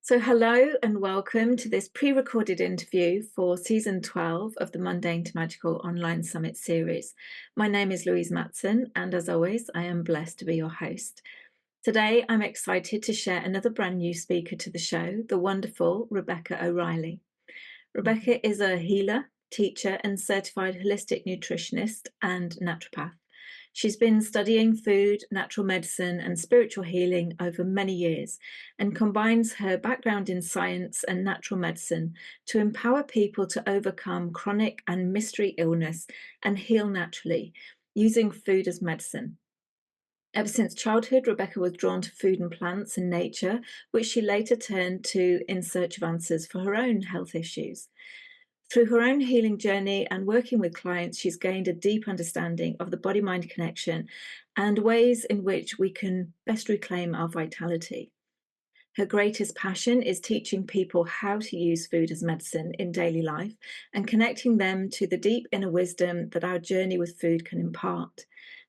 So, hello and welcome to this pre recorded interview for season 12 of the Mundane to Magical online summit series. My name is Louise Matson, and as always, I am blessed to be your host. Today, I'm excited to share another brand new speaker to the show, the wonderful Rebecca O'Reilly. Rebecca is a healer, teacher, and certified holistic nutritionist and naturopath. She's been studying food, natural medicine, and spiritual healing over many years and combines her background in science and natural medicine to empower people to overcome chronic and mystery illness and heal naturally using food as medicine. Ever since childhood, Rebecca was drawn to food and plants and nature, which she later turned to in search of answers for her own health issues. Through her own healing journey and working with clients, she's gained a deep understanding of the body-mind connection and ways in which we can best reclaim our vitality. Her greatest passion is teaching people how to use food as medicine in daily life and connecting them to the deep inner wisdom that our journey with food can impart.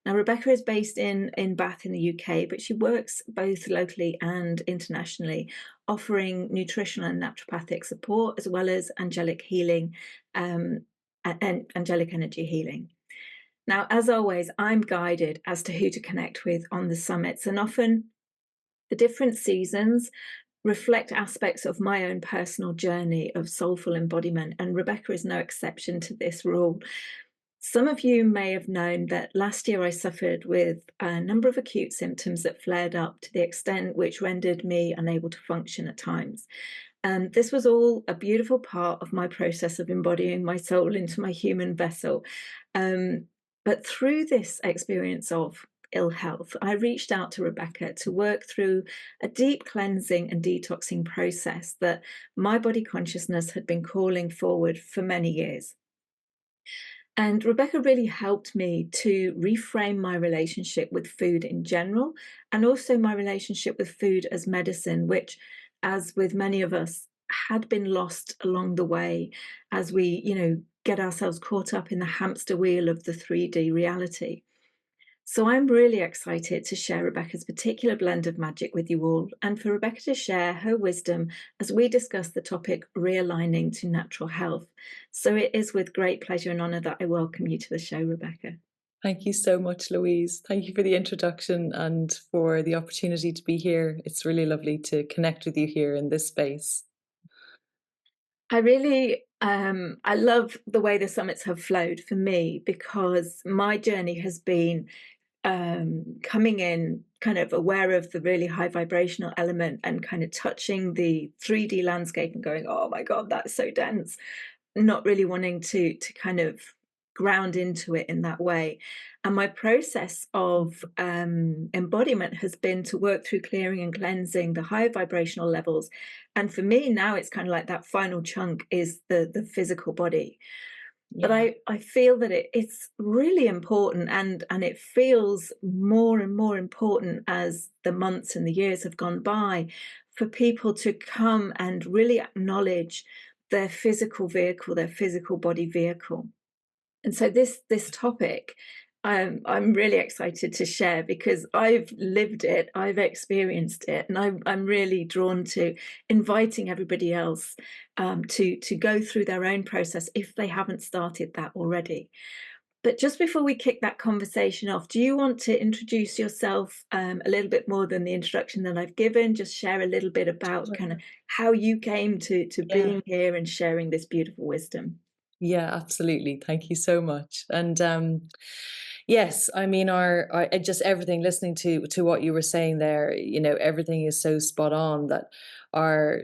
Now, Rebecca is based in Bath in the UK, but she works both locally and internationally, offering nutritional and naturopathic support, as well as angelic healing and angelic energy healing. Now, as always, I'm guided as to who to connect with on the summits, and often the different seasons reflect aspects of my own personal journey of soulful embodiment, and Rebecca is no exception to this rule. Some of you may have known that last year I suffered with a number of acute symptoms that flared up to the extent which rendered me unable to function at times. And this was all a beautiful part of my process of embodying my soul into my human vessel. But through this experience of ill health, I reached out to Rebecca to work through a deep cleansing and detoxing process that my body consciousness had been calling forward for many years. And Rebecca really helped me to reframe my relationship with food in general, and also my relationship with food as medicine, which, as with many of us, had been lost along the way as we, get ourselves caught up in the hamster wheel of the 3D reality. So I'm really excited to share Rebecca's particular blend of magic with you all, and for Rebecca to share her wisdom as we discuss the topic realigning to natural health. So it is with great pleasure and honour that I welcome you to the show, Rebecca. Thank you so much, Louise. Thank you for the introduction and for the opportunity to be here. It's really lovely to connect with you here in this space. I really I love the way the summits have flowed for me, because my journey has been coming in kind of aware of the really high vibrational element and kind of touching the 3D landscape and going, oh my God, that's so dense. Not really wanting to kind of ground into it in that way. And my process of embodiment has been to work through clearing and cleansing the high vibrational levels. And for me now, it's kind of like that final chunk is the physical body. But Yeah. I feel that it's really important, and it feels more and more important as the months and the years have gone by, for people to come and really acknowledge their physical vehicle, their physical body vehicle. And so this topic, I'm really excited to share, because I've lived it, I've experienced it, and I'm really drawn to inviting everybody else to go through their own process if they haven't started that already. But just before we kick that conversation off, do you want to introduce yourself a little bit more than the introduction that I've given? Just share a little bit about kind of how you came to Yeah. being here and sharing this beautiful wisdom. Yeah, absolutely. Thank you so much. And yes, I mean, our just everything, listening to what you were saying there, everything is so spot on, that our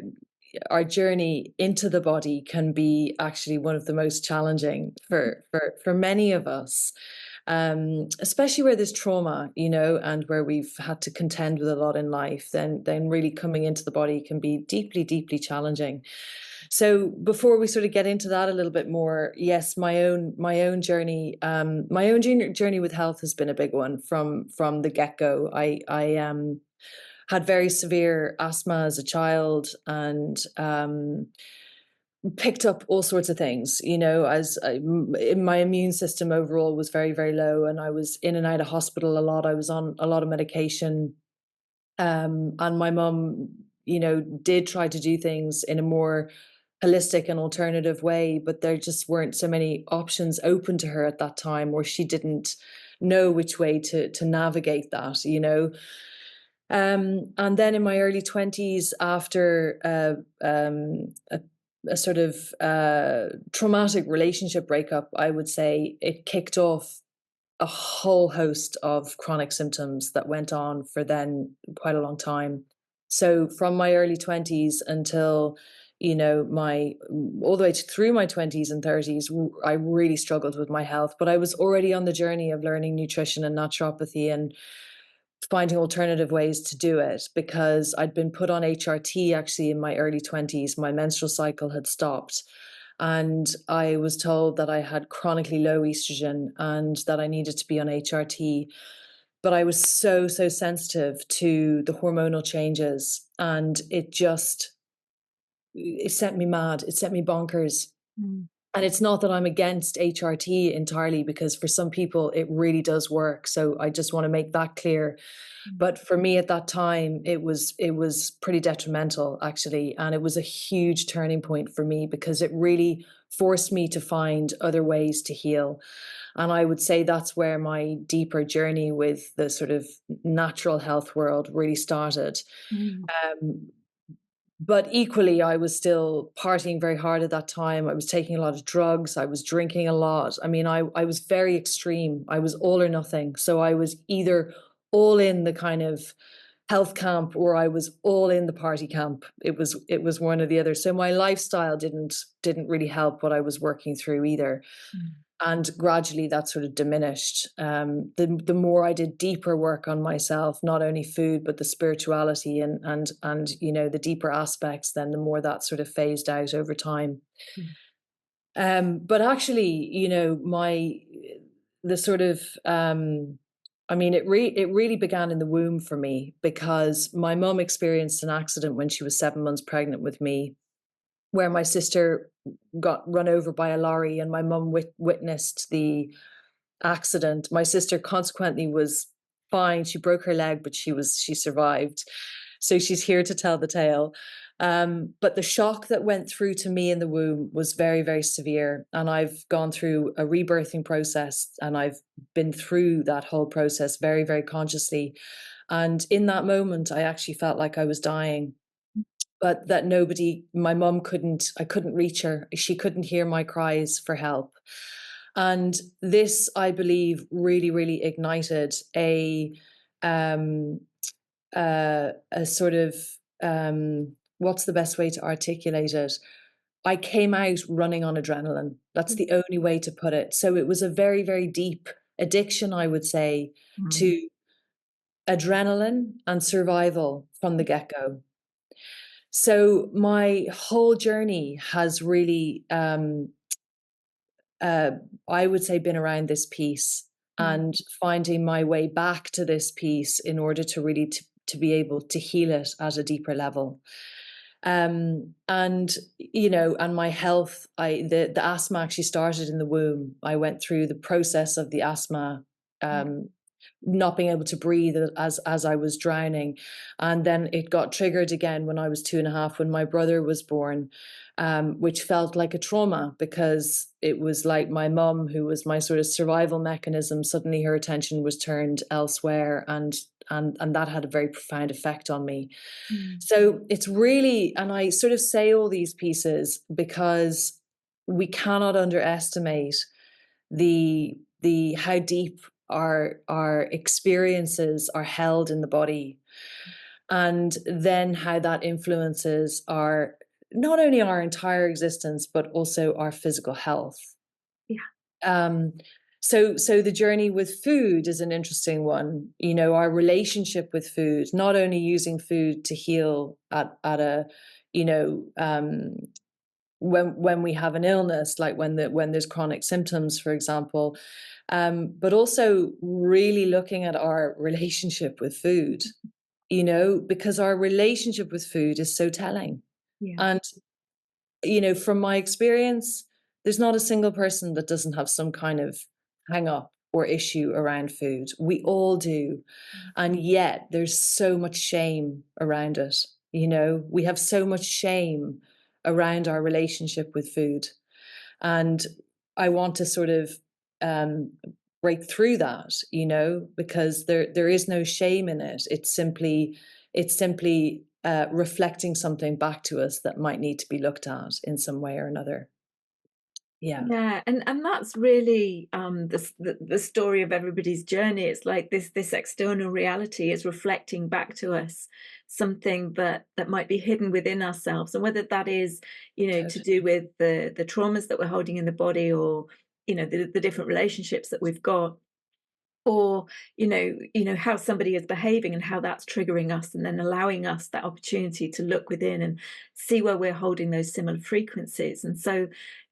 our journey into the body can be actually one of the most challenging for many of us, especially where there's trauma, and where we've had to contend with a lot in life. Then really coming into the body can be deeply, deeply challenging. So before we sort of get into that a little bit more, yes, my own journey, journey with health has been a big one from the get go. I had very severe asthma as a child, and picked up all sorts of things, my immune system overall was very, very low, and I was in and out of hospital a lot. I was on a lot of medication. And my mum, did try to do things in a more holistic and alternative way, but there just weren't so many options open to her at that time, or she didn't know which way to navigate that, and then in my early 20s, after a sort of traumatic relationship breakup, I would say it kicked off a whole host of chronic symptoms that went on for then quite a long time. So from my early 20s until my all the way through my 20s and 30s, I really struggled with my health, but I was already on the journey of learning nutrition and naturopathy and finding alternative ways to do it, because I'd been put on HRT actually in my early 20s. My menstrual cycle had stopped, and I was told that I had chronically low estrogen and that I needed to be on HRT. But I was so, so sensitive to the hormonal changes, and it sent me mad. It sent me bonkers. Mm, And it's not that I'm against HRT entirely, because for some people it really does work. So I just want to make that clear. mm, But for me at that time, it was pretty detrimental actually, and it was a huge turning point for me because it really forced me to find other ways to heal. And I would say that's where my deeper journey with the sort of natural health world really started. mm, Um, but equally, I was still partying very hard at that time. I was taking a lot of drugs. I was drinking a lot. I mean, I was very extreme. I was all or nothing. So I was either all in the kind of health camp or I was all in the party camp. It was one or the other. So my lifestyle didn't really help what I was working through either. mm, And gradually that sort of diminished. The more I did deeper work on myself, not only food but the spirituality and the deeper aspects, then the more that sort of phased out over time. mm, But actually, my the sort of I mean, it really began in the womb for me, because my mum experienced an accident when she was 7 months pregnant with me, where my sister got run over by a lorry, and my mum witnessed the accident. My sister consequently was fine. She broke her leg, but she survived. So she's here to tell the tale. But the shock that went through to me in the womb was very, very severe. And I've gone through a rebirthing process, and I've been through that whole process very, very consciously. And in that moment, I actually felt like I was dying, but that my mum I couldn't reach her. She couldn't hear my cries for help. And this, I believe, really, really ignited um, a sort of, what's the best way to articulate it? I came out running on adrenaline. That's mm, the only way to put it. So it was a very, very deep addiction, I would say, mm, to adrenaline and survival from the get go. So my whole journey has really, uh, I would say, been around this piece mm, and finding my way back to this piece in order to really to be able to heal it at a deeper level. And and my health, the asthma actually started in the womb. I went through the process of the asthma, mm, um, not being able to breathe as I was drowning. And then it got triggered again when I was 2.5, when my brother was born, which felt like a trauma, because it was like my mum, who was my sort of survival mechanism, suddenly her attention was turned elsewhere, and that had a very profound effect on me. mm, So it's really, and I sort of say all these pieces because we cannot underestimate the how deep our experiences are held in the body, and then how that influences our, not only our entire existence but also our physical health. yeah, um so the journey with food is an interesting one. Our relationship with food, not only using food to heal at a, you know when we have an illness, like when there's chronic symptoms, for example, but also really looking at our relationship with food, because our relationship with food is so telling. yeah, And from my experience, there's not a single person that doesn't have some kind of hang up or issue around food. We all do. mm, And yet there's so much shame around it. We have so much shame around our relationship with food. And I want to sort of um, break through that, because there is no shame in it. It's simply reflecting something back to us that might need to be looked at in some way or another. Yeah, Yeah, and that's really the story of everybody's journey. It's like this external reality is reflecting back to us something that might be hidden within ourselves, and whether that is, to totally. do with the traumas that we're holding in the body, or the different relationships that we've got, or how somebody is behaving and how that's triggering us, and then allowing us that opportunity to look within and see where we're holding those similar frequencies. And so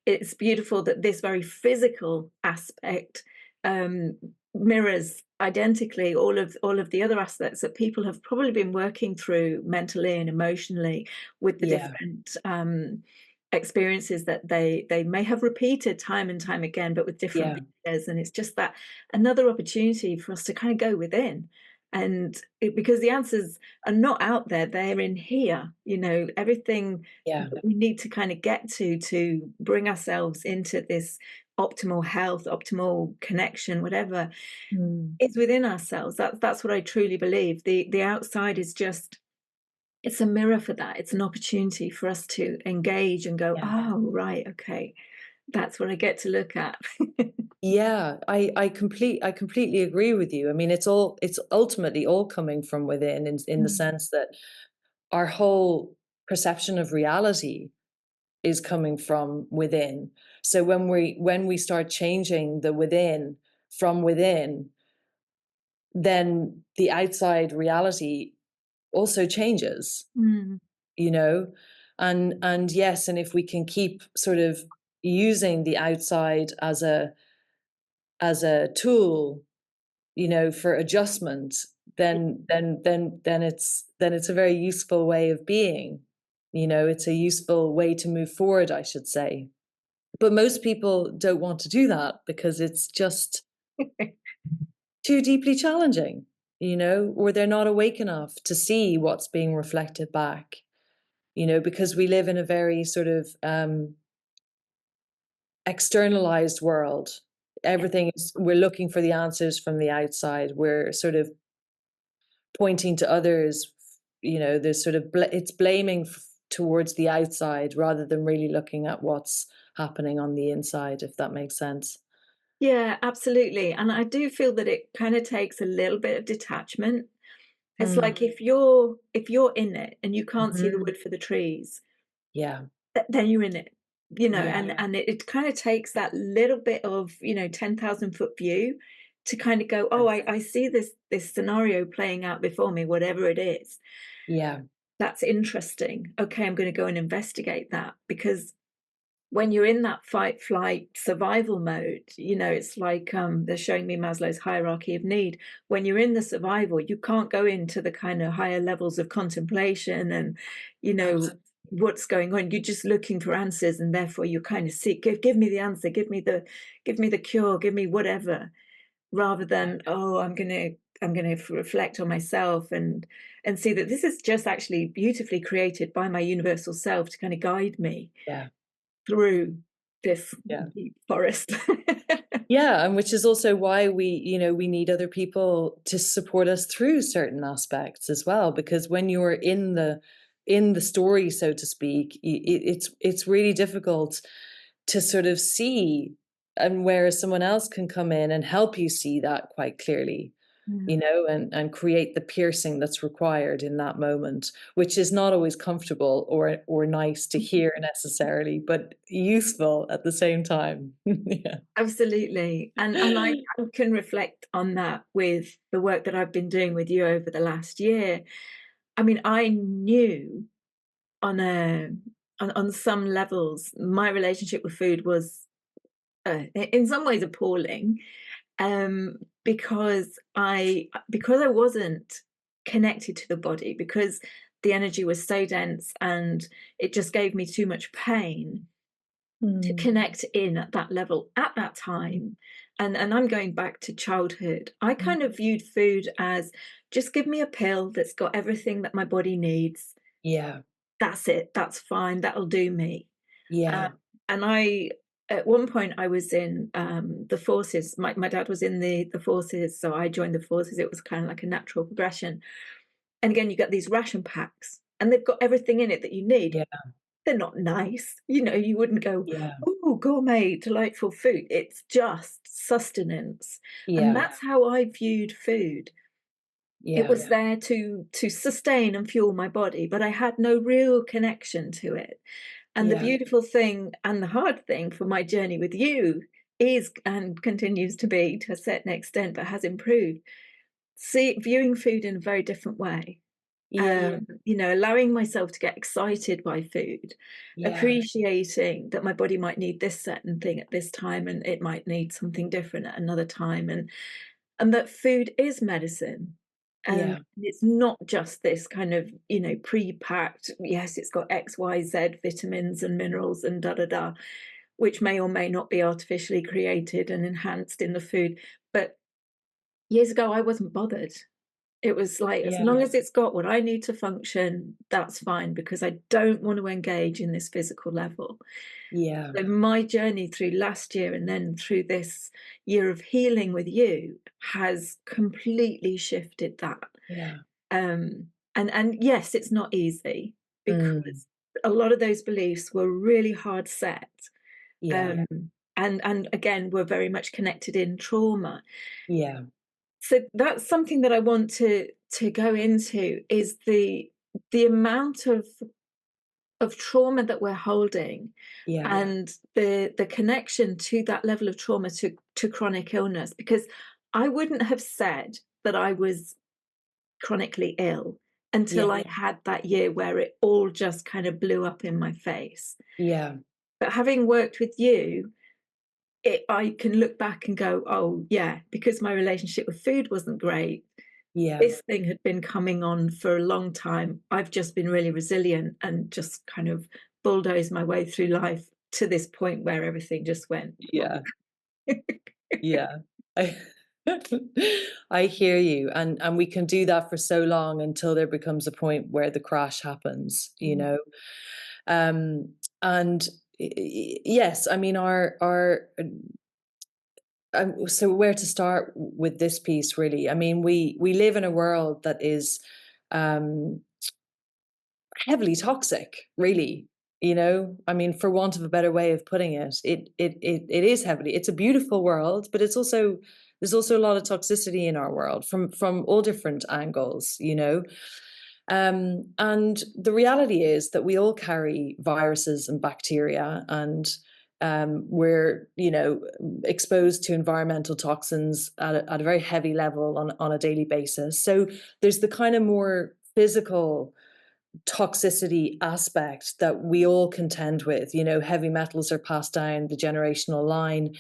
it's beautiful that this very physical aspect um, mirrors identically all of the other aspects that people have probably been working through mentally and emotionally, with the Yeah, different experiences that they may have repeated time and time again, but with different yeah, behaviors. And it's just that another opportunity for us to kind of go within, because the answers are not out there, they're in here. Everything yeah. that we need to kind of get to bring ourselves into this optimal health, optimal connection, whatever, Mm, is within ourselves. That's what I truly believe. The outside is just, it's a mirror for that. It's an opportunity for us to engage and go, yeah. oh, right, okay, that's what I get to look at. Yeah, I completely agree with you. I mean, it's ultimately all coming from within, in the Mm, sense that our whole perception of reality is coming from within. So when we start changing the within from within, then the outside reality also changes, mm, you know? And yes, and if we can keep sort of using the outside as a tool, for adjustment, then it's a very useful way of being. It's a useful way to move forward, I should say. But most people don't want to do that because it's just too deeply challenging, or they're not awake enough to see what's being reflected back, because we live in a very sort of externalized world. Everything is, we're looking for the answers from the outside. We're sort of pointing to others, there's sort of it's blaming towards the outside rather than really looking at what's happening on the inside, if that makes sense. yeah, absolutely. And I do feel that it kind of takes a little bit of detachment. It's Mm. like if you're in it and you can't see the Hmm. wood for the trees, Yeah, then you're in it. yeah, And it kind of takes that little bit of 10,000 foot view to kind of go, oh, I see this scenario playing out before me, whatever it is. yeah, That's interesting. Okay, I'm going to go and investigate that, because when you're in that fight, flight, survival mode, it's like they're showing me Maslow's hierarchy of need. When you're in the survival, you can't go into the kind of higher levels of contemplation and, you know, absolutely. what's going on. You're just looking for answers, and therefore you kind of seek, give me the answer, give me the cure, give me whatever, rather than, oh, I'm gonna reflect on myself and see that this is just actually beautifully created by my universal self to kind of guide me Yeah, through this yeah. deep forest. Yeah, and which is also why we need other people to support us through certain aspects as well, because when you're in the story, so to speak, it's really difficult to sort of see, and whereas someone else can come in and help you see that quite clearly, Mm. and create the piercing that's required in that moment, which is not always comfortable or nice to hear necessarily, but useful at the same time. Yeah. Absolutely. And I can reflect on that with the work that I've been doing with you over the last year. I mean, I knew on a on some levels my relationship with food was in some ways appalling, because I wasn't connected to the body, because the energy was so dense and it just gave me too much pain to Mm, connect in at that level at that time. And I'm going back to childhood. I mm, kind of viewed food as, just give me a pill that's got everything that my body needs, Yeah. That's it. That's fine. That'll do me. Um, Yeah. and at one point, I was in the forces. My dad was in the forces, so I joined the forces. It was kind of like a natural progression. And again, you get these ration packs, and they've got everything in it that you need. Yeah. They're not nice. You know, you wouldn't go, Yeah. oh, gourmet, delightful food. It's just sustenance. And Yeah. that's how I viewed food. It Yeah. was there to sustain and fuel my body, but I had no real connection to it. And the Yeah. beautiful thing and the hard thing for my journey with you is, and continues to be to a certain extent, but has improved, viewing food in a very different way. Yeah. You know, allowing myself to get excited by food, Yeah. appreciating that my body might need this certain thing at this time and it might need something different at another time, and that food is medicine. And Yeah. it's not just this kind of, you know, pre-packed, yes, it's got X, Y, Z vitamins and minerals and da da da, which may or may not be artificially created and enhanced in the food. But years ago, I wasn't bothered. It was like, as Yeah. long as it's got what I need to function, that's fine, because I don't want to engage in this physical level. Yeah. So my journey through last year and then through this year of healing with you has completely shifted that. Yeah. And yes, it's not easy, Mm. because a lot of those beliefs were really hard set. Yeah. Um, and again, we're very much connected in trauma. Yeah. So that's something that I want to go into, is the amount of trauma that we're holding, Yeah. and the connection to that level of trauma to chronic illness, because I wouldn't have said that I was chronically ill until Yeah. I had that year where it all just kind of blew up in my face. Yeah. But having worked with you, I can look back and go, oh yeah, because my relationship with food wasn't great, Yeah. this thing had been coming on for a long time. I've just been really resilient and just kind of bulldozed my way through life to this point where everything just went wrong. Yeah. Yeah. I I hear you, and we can do that for so long until there becomes a point where the crash happens, you Mm, know? Um, and yes, I mean, so where to start with this piece, really? I mean, we live in a world that is um, heavily toxic, really. You know, I mean, for want of a better way of putting it, it is heavily. It's a beautiful world, but it's also there's also a lot of toxicity in our world from all different angles. You know, and the reality is that we all carry viruses and bacteria, and we're, you know, exposed to environmental toxins at a very heavy level on a daily basis. So there's the kind of more physical toxicity aspect that we all contend with. You know, heavy metals are passed down the generational line.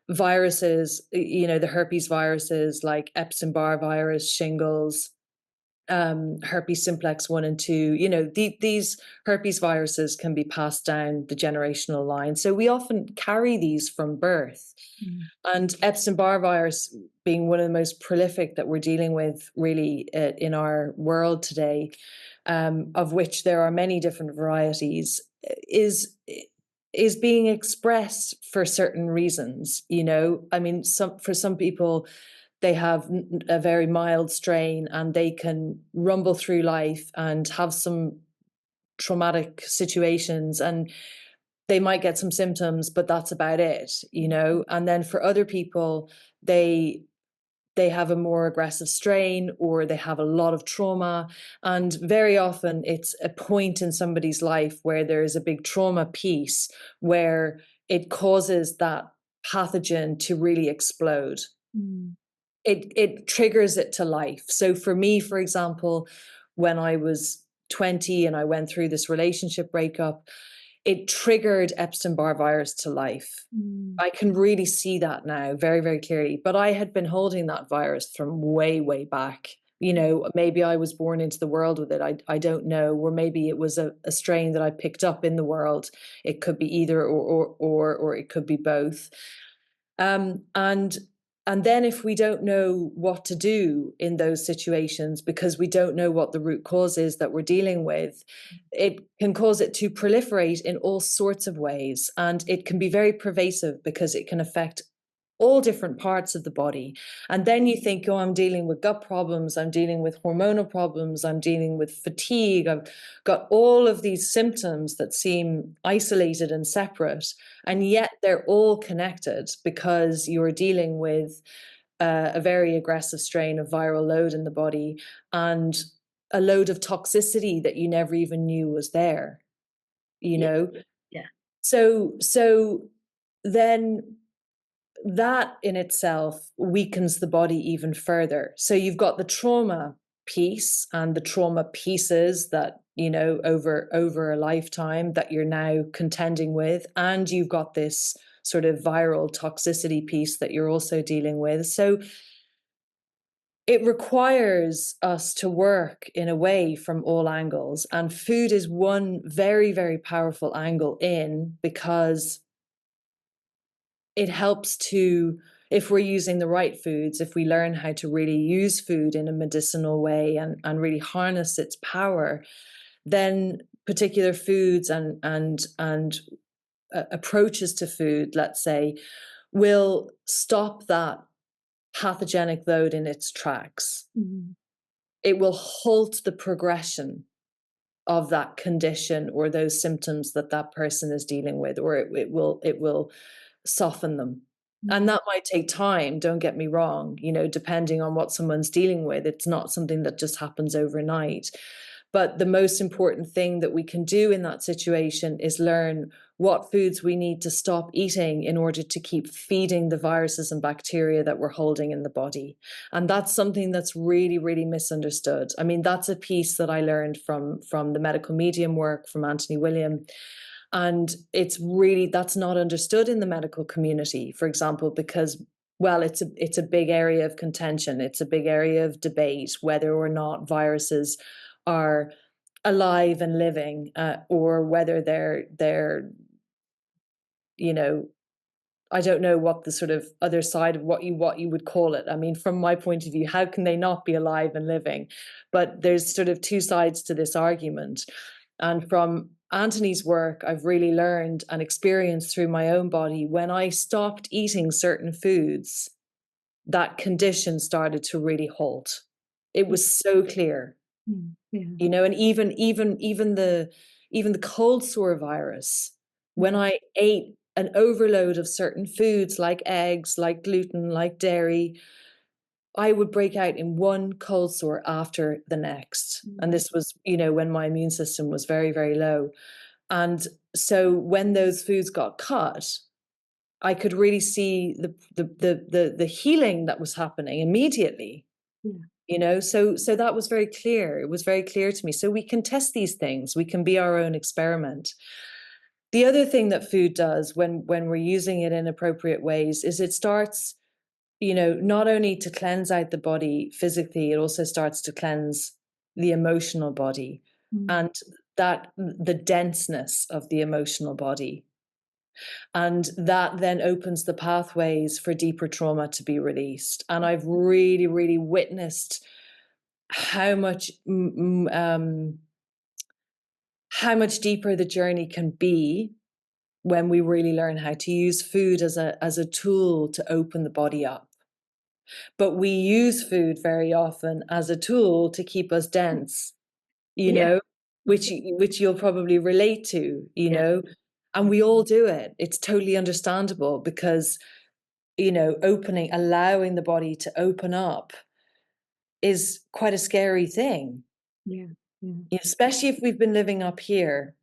Viruses, you know, the herpes viruses like Epstein-Barr virus, shingles, herpes simplex 1 and 2, you know, these herpes viruses can be passed down the generational line. So we often carry these from birth. mm, And Epstein-Barr virus being one of the most prolific that we're dealing with really in our world today, of which there are many different varieties, is being expressed for certain reasons. You know, I mean, for some people, they have a very mild strain and they can rumble through life and have some traumatic situations, and they might get some symptoms, but that's about it, you know. And then for other people, they they have a more aggressive strain, or they have a lot of trauma, and very often it's a point in somebody's life where there is a big trauma piece where it causes that pathogen to really explode. mm, It triggers it to life. So for me, for example, when I was 20 and I went through this relationship breakup, it triggered Epstein-Barr virus to life. mm, I can really see that now very, very clearly. But I had been holding that virus from way, way back. You know, maybe I was born into the world with it. I don't know. Or maybe it was a strain that I picked up in the world. It could be either or it could be both. And And then if we don't know what to do in those situations because we don't know what the root cause is that we're dealing with, it can cause it to proliferate in all sorts of ways. And it can be very pervasive because it can affect all different parts of the body. And then you think, oh, I'm dealing with gut problems, I'm dealing with hormonal problems, I'm dealing with fatigue, I've got all of these symptoms that seem isolated and separate, and yet they're all connected because you're dealing with a very aggressive strain of viral load in the body and a load of toxicity that you never even knew was there, you Yeah. know? Yeah. So then that in itself weakens the body even further. So you've got the trauma piece and the trauma pieces that, over a lifetime that you're now contending with, and you've got this sort of viral toxicity piece that you're also dealing with. So it requires us to work in a way from all angles, and food is one very, very powerful angle in, because it helps to, if we're using the right foods, if we learn how to really use food in a medicinal way and really harness its power, then particular foods and approaches to food, let's say, will stop that pathogenic load in its tracks. Mhm. It will halt the progression of that condition or those symptoms that that person is dealing with, or it will soften them. And Mm. that might take time, don't get me wrong, depending on what someone's dealing with. It's not something that just happens overnight. But the most important thing that we can do in that situation is learn what foods we need to stop eating in order to keep feeding the viruses and bacteria that we're holding in the body. And that's something that's really, really misunderstood. I mean, that's a piece that I learned from the medical medium work from Anthony William. And that's not understood in the medical community, for example, because, well, it's a big area of contention. It's a big area of debate whether or not viruses are alive and living, or whether they're you know I don't know what the sort of other side of what you would call it. I mean, from my point of view, how can they not be alive and living? But there's sort of two sides to this argument. And from Anthony's work, I've really learned and experienced through my own body, when I stopped eating certain foods, that condition started to really halt. It Yeah. was so clear, Yeah. and even the cold sore virus, when Mm. I ate an overload of certain foods like eggs, like gluten, like dairy, I would break out in one cold sore after the next. And Mm. this was, when my immune system was very, very low. And so when those foods got cut, I could really see the healing that was happening immediately. Yeah. So that was very clear. It was very clear to me. So we can test these things. We can be our own experiment. The other thing that food does when we're using it in appropriate ways is it starts, not only to cleanse out the body physically, it also starts to cleanse the emotional body, Mm. and that the denseness of the emotional body. And that then opens the pathways for deeper trauma to be released. And I've really, really witnessed how much how much deeper the journey can be when we really learn how to use food as a tool to open the body up. But we use food very often as a tool to keep us dense, you Yeah. know, which you'll probably relate to, Yeah. and we all do it. It's totally understandable because, allowing the body to open up is quite a scary thing, Yeah. Yeah. especially if we've been living up here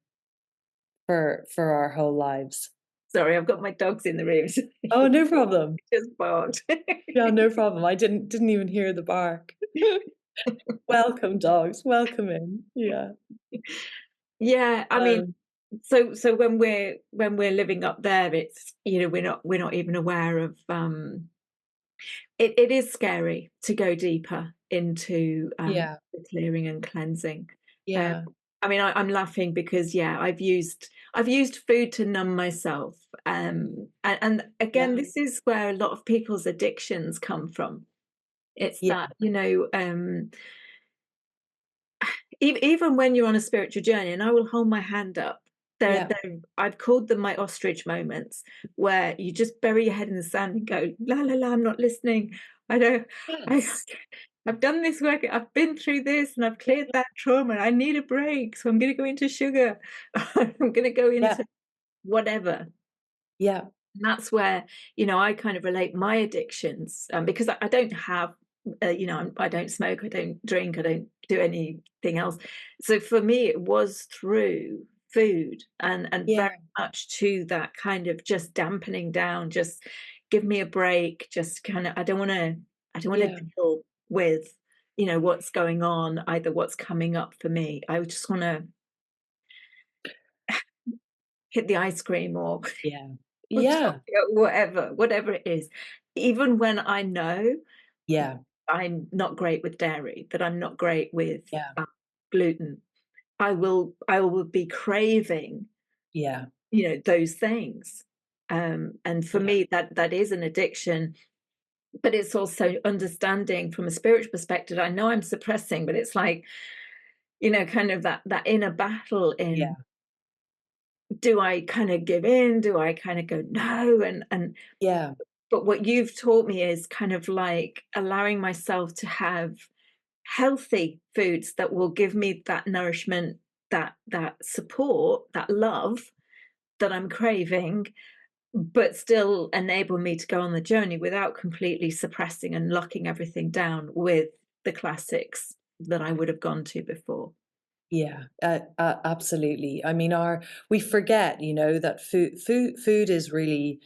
for our whole lives. Sorry, I've got my dogs in the room. So Oh, they no problem. just barked. Yeah, no problem. I didn't even hear the bark. Welcome, dogs. Welcome in. Yeah. Yeah, I mean, Um, so when we're living up there, it's, we're not even aware of, it is scary to go deeper into yeah, the clearing and cleansing. Um, yeah. I mean, I'm laughing because yeah, I've used food to numb myself, and again, Yeah, this is where a lot of people's addictions come from. It's yeah, that, even when you're on a spiritual journey, and I will hold my hand up. yeah. I've called them my ostrich moments, where you just bury your head in the sand and go, la la la, I'm not listening. I don't. I Yes. I've done this work. I've been through this, and I've cleared that trauma. I need a break, so I'm going to go into sugar. I'm going to go Yeah, into whatever. yeah, And that's where, I kind of relate my addictions, because I don't have, I don't smoke, I don't drink, I don't do anything else. So for me, it was through food, and very yeah, much to that kind of just dampening down, just give me a break, just kind of, I don't want to yeah, deal with, what's going on, either what's coming up for me. I just want to hit the ice cream or yeah, or yeah, chocolate, whatever it is. Even when I know yeah, I'm not great with dairy, that I'm not great with, yeah, gluten, I will be craving, yeah, those things. And for yeah, me, that is an addiction, but it's also understanding from a spiritual perspective. I know I'm suppressing, but it's like, kind of that inner battle in, yeah, do I kind of give in? Do I kind of go no? And yeah, but what you've taught me is kind of like allowing myself to have healthy foods that will give me that nourishment, that support, that love that I'm craving, but still enable me to go on the journey without completely suppressing and locking everything down with the classics that I would have gone to before. yeah, absolutely. I mean, we forget, that food is really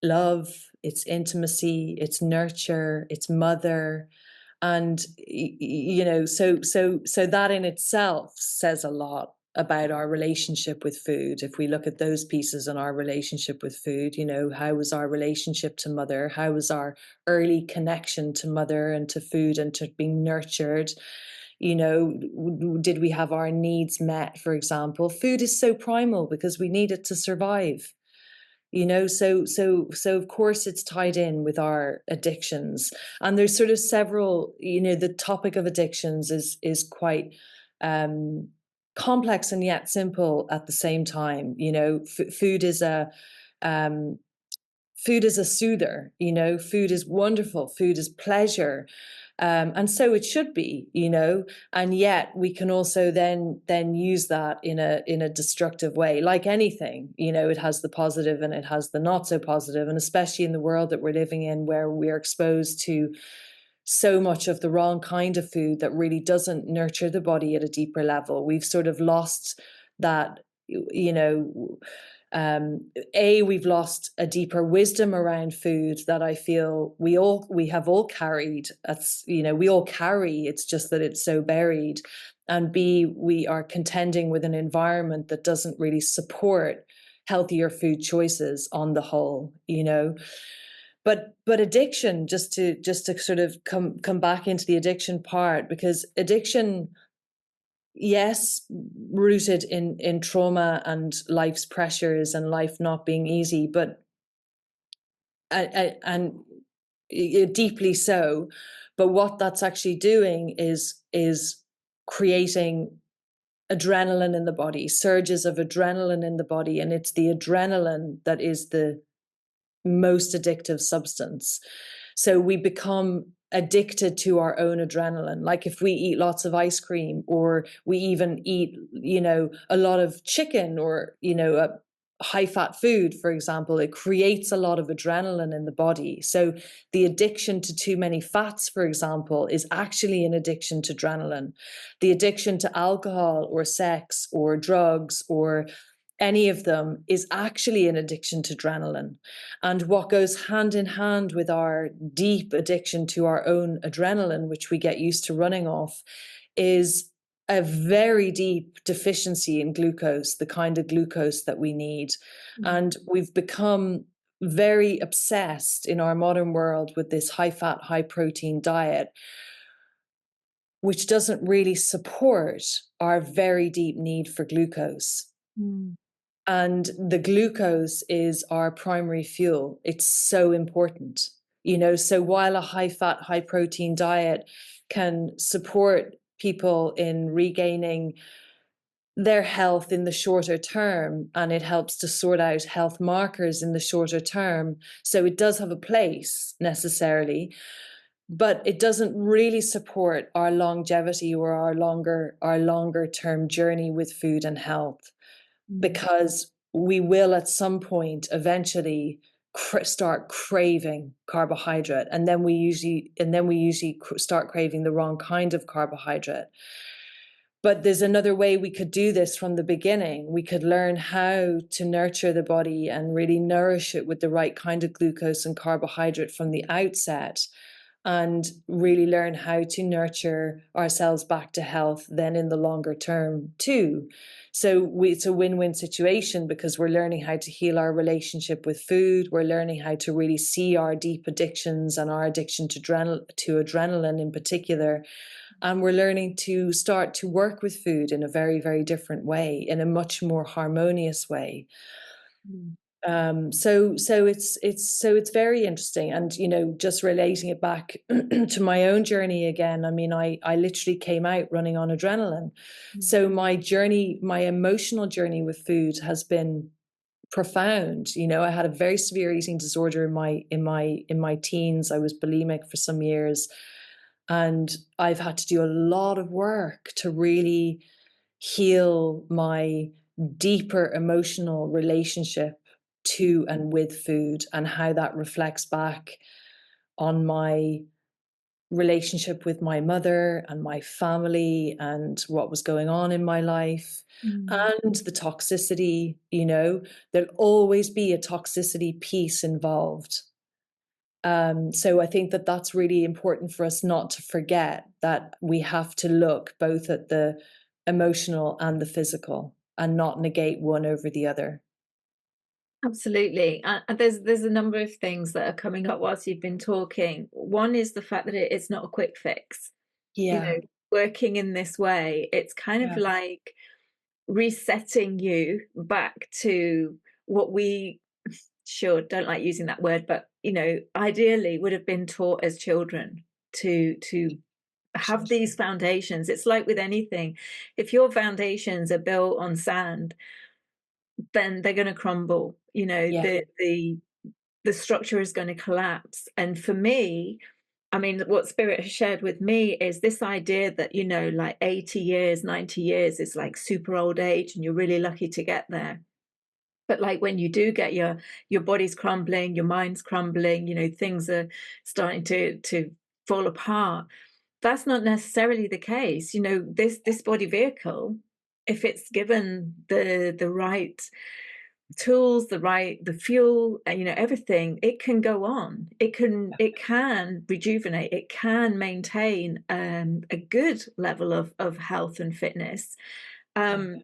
love, it's intimacy, it's nurture, it's mother, and so that in itself says a lot about our relationship with food. If we look at those pieces in our relationship with food, how was our relationship to mother, how was our early connection to mother and to food and to being nurtured, did we have our needs met? For example, food is so primal because we need it to survive. So of course it's tied in with our addictions, and there's sort of several, the topic of addictions is quite um complex and yet simple at the same time. Um Food is a soother, food is wonderful, food is pleasure. And so it should be, and yet we can also then use that in a destructive way. Like anything, it has the positive and it has the not so positive, and especially in the world that we're living in, where we're exposed to so much of the wrong kind of food that really doesn't nurture the body at a deeper level. We've sort of lost that, we've lost a deeper wisdom around food that I feel we have all carried. That's, we all carry, it's just that it's so buried. And B, we are contending with an environment that doesn't really support healthier food choices on the whole. But addiction, just to sort of come back into the addiction part, because addiction, yes, rooted in trauma and life's pressures and life not being easy, but and deeply so. But what that's actually doing is creating adrenaline in the body, surges of adrenaline in the body, and it's the adrenaline that is the most addictive substance. So we become addicted to our own adrenaline. Like if we eat lots of ice cream, or we even eat, a lot of chicken, or, a high fat food, for example, it creates a lot of adrenaline in the body. So the addiction to too many fats, for example, is actually an addiction to adrenaline. The addiction to alcohol or sex or drugs or any of them is actually an addiction to adrenaline. And what goes hand in hand with our deep addiction to our own adrenaline, which we get used to running off, is a very deep deficiency in glucose, the kind of glucose that we need. Mm. And we've become very obsessed in our modern world with this high fat, high protein diet, which doesn't really support our very deep need for glucose. Mm. And the glucose is our primary fuel. It's so important. So while a high fat, high protein diet can support people in regaining their health in the shorter term, and it helps to sort out health markers in the shorter term, so it does have a place necessarily, but it doesn't really support our longevity or our longer term journey with food and health, Mm. because we will at some point eventually start craving carbohydrate, and then we usually start craving the wrong kind of carbohydrate. But there's another way we could do this from the beginning. We could learn how to nurture the body and really nourish it with the right kind of glucose and carbohydrate from the outset, and really learn how to nurture ourselves back to health then in the longer term too. So it's a win-win situation, because we're learning how to heal our relationship with food. We're learning how to really see our deep addictions and our addiction to adrenaline in particular. And we're learning to start to work with food in a very, very different way, in a much more harmonious way. Mm. So it's very interesting. And just relating it back to my own journey again, I mean, I literally came out running on adrenaline. Mm. So my emotional journey with food has been profound. I had a very severe eating disorder in my teens. I was bulimic for some years, and I've had to do a lot of work to really heal my deeper emotional relationship to and with food, and how that reflects back on my relationship with my mother and my family and what was going on in my life, Mm. and the toxicity. There'll always be a toxicity piece involved. So I think that that's really important for us not to forget, that we have to look both at the emotional and the physical, and not negate one over the other. Absolutely. And there's a number of things that are coming up whilst you've been talking. One is the fact that it's not a quick fix. You know, Yeah, working in this way, it's kind of yeah, like resetting you back to what we sure don't like using that word, but ideally would have been taught as children to have these absolutely. foundations. It's like with anything. If your foundations are built on sand, then they're going to crumble. Yeah, The structure is going to collapse. And for me, I mean, what Spirit has shared with me is this idea that, like 80 years, 90 years is like super old age, and you're really lucky to get there. But like when you do get your body's crumbling, your mind's crumbling, things are starting to fall apart. That's not necessarily the case. This body vehicle, if it's given the right tools, the fuel, everything, it can go on. It can rejuvenate. It can maintain a good level of health and fitness. yeah, Um,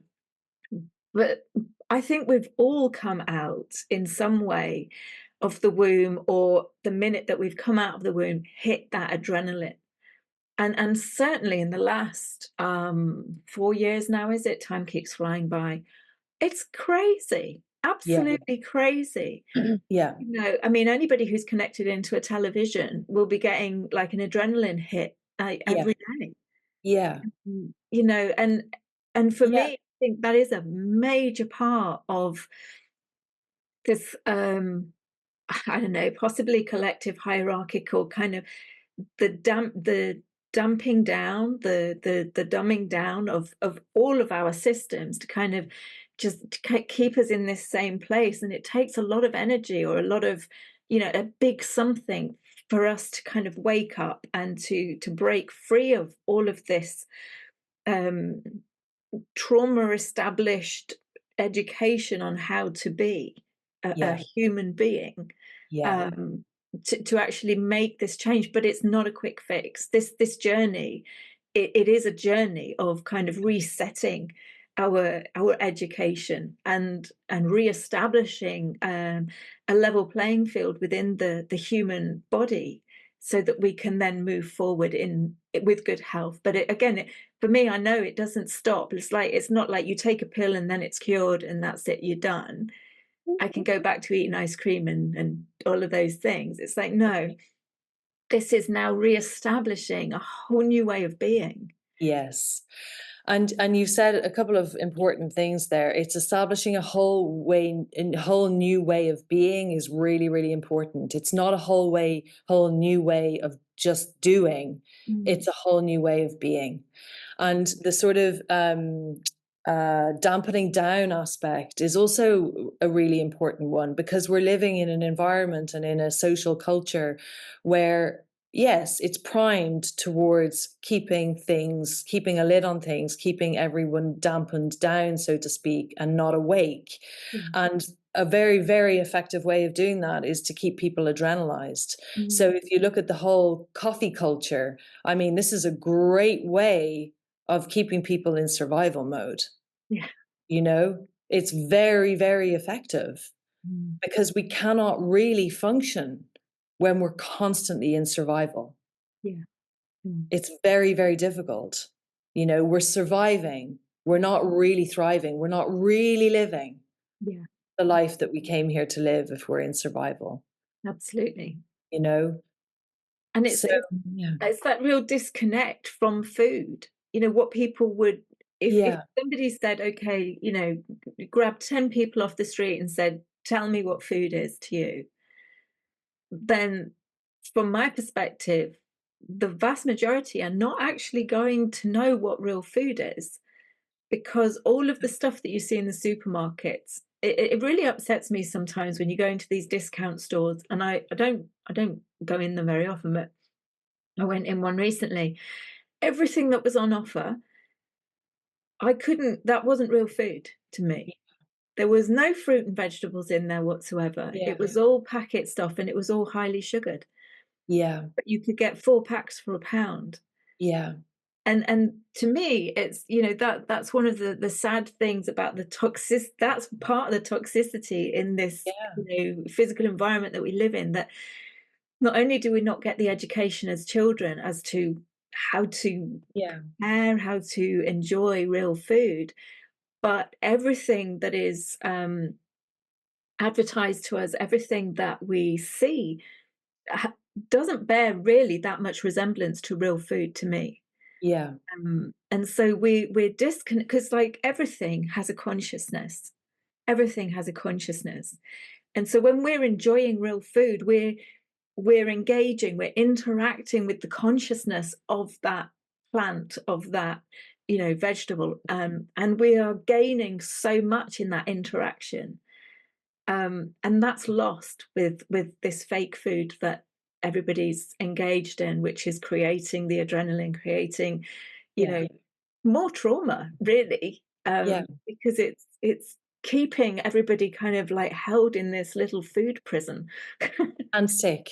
but I think we've all come out in some way of the womb, or the minute that we've come out of the womb, hit that adrenaline. And certainly in the last 4 years now, is it? Time keeps flying by. It's crazy, yeah, absolutely crazy. yeah, I mean, anybody who's connected into a television will be getting like an adrenaline hit yeah, every day. yeah, And for yeah, me, I think that is a major part of this, I don't know, possibly collective hierarchical kind of the dumping down, the dumbing down of all of our systems to kind of just to keep us in this same place. And it takes a lot of energy, or a lot of, a big something, for us to kind of wake up and to break free of all of this um trauma established education on how to be a yeah, human being, yeah, um, to actually make this change. But it's not a quick fix. This journey, it is a journey of kind of resetting our education, and reestablishing a level playing field within the human body. so that we can then move forward in with good health. But for me, I know it doesn't stop. It's not like you take a pill and then it's cured and that's it, you're done. I can go back to eating ice cream and all of those things. It's like, no, this is now reestablishing a whole new way of being. Yes. And you said a couple of important things there. It's establishing a whole new way of being is really, really important. It's not a whole new way of just doing. Mm, It's a whole new way of being. And the sort of dampening down aspect is also a really important one, because we're living in an environment and in a social culture where, yes, it's primed towards keeping a lid on things, keeping everyone dampened down, so to speak, and not awake. yeah. And a very, very effective way of doing that is to keep people adrenalized. So Mm, if you look at the whole coffee culture, I mean, this is a great way of keeping people in survival mode. yeah. It's very, very effective, Mm, because we cannot really function when we're constantly in survival. yeah. Mm, It's very, very difficult. We're surviving. We're not really thriving. We're not really living yeah. the life that we came here to live if we're in survival, Absolutely. you know? And So, yeah. it's that real disconnect from food. What people would, if Yeah. somebody said, okay, grab 10 people off the street and said, tell me what food is to you, then from my perspective, the vast majority are not actually going to know what real food is, because all of the stuff that you see in the supermarkets, it really upsets me sometimes when you go into these discount stores, and I don't go in them very often, but I went in one recently. Everything that was on offer, that wasn't real food to me. There was no fruit and vegetables in there whatsoever. Yeah. It was all packet stuff and it was all highly sugared. Yeah. But you could get 4 packs for £1. Yeah. And to me, it's, that's one of the sad things about that's part of the toxicity in this, Yeah. physical environment that we live in, that not only do we not get the education as children as to how to Yeah. prepare, how to enjoy real food, but everything that is advertised to us, everything that we see, ha- doesn't bear really that much resemblance to real food to me. Yeah. And so we're disconnected, because like everything has a consciousness. Everything has a consciousness. And so when we're enjoying real food, we're engaging, we're interacting with the consciousness of that plant, of that, vegetable. And we are gaining so much in that interaction. And that's lost with this fake food that everybody's engaged in, which is creating the adrenaline, creating, you Yeah. know, more trauma, really, Yeah. because it's keeping everybody kind of like held in this little food prison. And sick.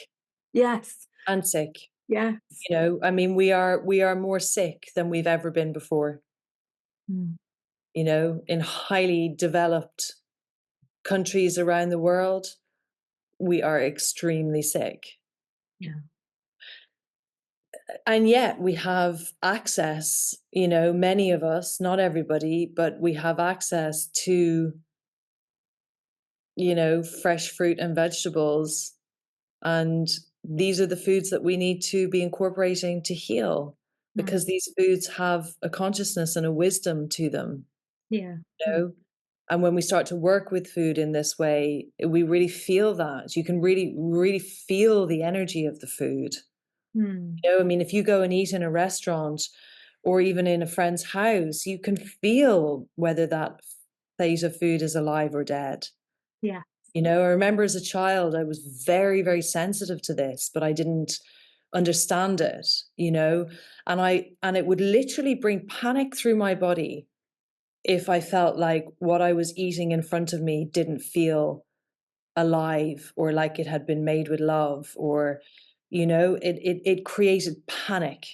Yes, And sick. yes. I mean, we are more sick than we've ever been before. Mm, In highly developed countries around the world, we are extremely sick. yeah. And yet we have access, many of us, not everybody, but we have access to, fresh fruit and vegetables. And these are the foods that we need to be incorporating to heal, Mm, because these foods have a consciousness and a wisdom to them. yeah. you Yeah. know? And when we start to work with food in this way, we really feel that. You can really, really feel the energy of the food. Mm, I mean, if you go and eat in a restaurant or even in a friend's house, you can feel whether that plate of food is alive or dead. yeah. I remember as a child, I was very, very sensitive to this, but I didn't understand it, and it would literally bring panic through my body if I felt like what I was eating in front of me didn't feel alive, or like it had been made with love, or it created panic.